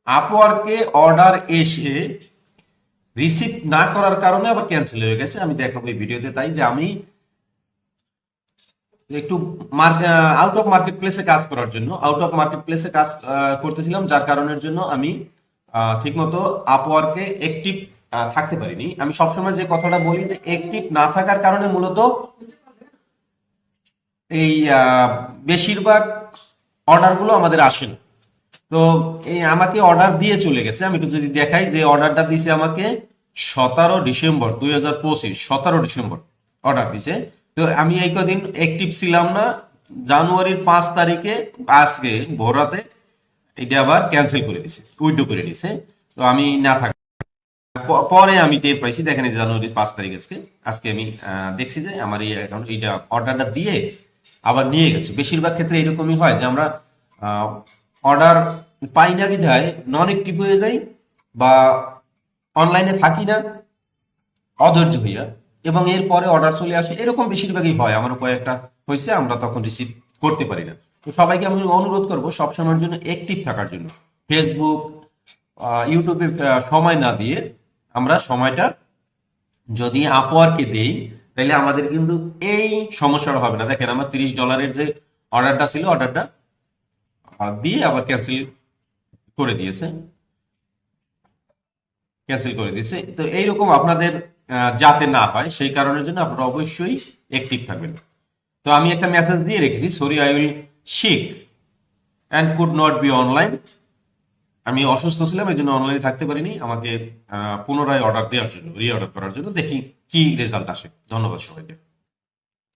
আপওয়ার্কে order এসে receive না করার কারণে আবার ক্যান্সেল হয়ে গেছে। আমি দেখাবো এই ভিডিওতে, তাই যে আমি একটু আউট অফ মার্কেট প্লেসে কাজ করার জন্য আউট অফ মার্কেট প্লেসে কাজ করতেছিলাম, যার কারণের জন্য আমি ঠিকমতো আপওয়ার্কে অ্যাক্টিভ থাকতে পারিনি। আমি সবসময় যে কথাটা বলি যে অ্যাক্টিভ না থাকার কারণে মূলত এই বেশিরভাগ অর্ডারগুলো আমাদের আসে না। তো এই আমাকে অর্ডার দিয়ে চলে গেছে। আমি একটু যদি দেখাই যে অর্ডারটা দিছে আমাকে 17 ডিসেম্বর 2025, 17 ডিসেম্বর অর্ডার দিছে। তো আমি এই কদিন অ্যাক্টিভ ছিলাম না। জানুয়ারির 5 তারিখে আজকে ভোর রাতে এটা আবার ক্যান্সেল করে দিছে, উইথড্র করে দিছে। তো আমি না থাক পরে আমি টের পাইছি, দেখেন এই যে জানুয়ারির 5 তারিখ আজকে আজকে আমি দেখছি যে আমার এই অ্যাকাউন্ট এইটা অর্ডারটা দিয়ে আবার নিয়ে গেছে। বেশিরভাগ ক্ষেত্রে এরকমই হয় যে আমরা অর্ডার পাই না বিধায় নন অ্যাক্টিভ হয়ে যাই বা অনলাইনে থাকি না অধৈর্য হইয়া, এবং এরপরে অর্ডার চলে আসে। এরকম বেশিরভাগই হয়, আমারও কয়েকটা হয়েছে, আমরা তখন রিসিভ করতে পারি না। তো সবাইকে আমি অনুরোধ করবো সবসময়ের জন্য অ্যাক্টিভ থাকার জন্য। ফেসবুক, ইউটিউবে সময় না দিয়ে আমরা সময়টা যদি আপওয়ার্কে দেই, তাহলে আমাদের কিন্তু এই সমস্যাটা হবে না। দেখেন আমার $30 যে অর্ডারটা ছিল, অর্ডারটা দিয়ে আবার ক্যান্সেল করে দিয়েছে। তো এইরকম আপনাদের যাতে না হয় সেই কারণের জন্য আপনারা অবশ্যই অ্যাক্টিভ থাকবেন। তো আমি একটা মেসেজ দিয়ে রেখেছি, sorry I will sick and could not be online. আমি অসুস্থ ছিলাম, এই জন্য অনলাইনে থাকতে পারিনি। আমাকে পুনরায় অর্ডার দেওয়ার জন্য, রি অর্ডার করার জন্য, দেখি কি রেজাল্ট আসে। ধন্যবাদ সবাইকে।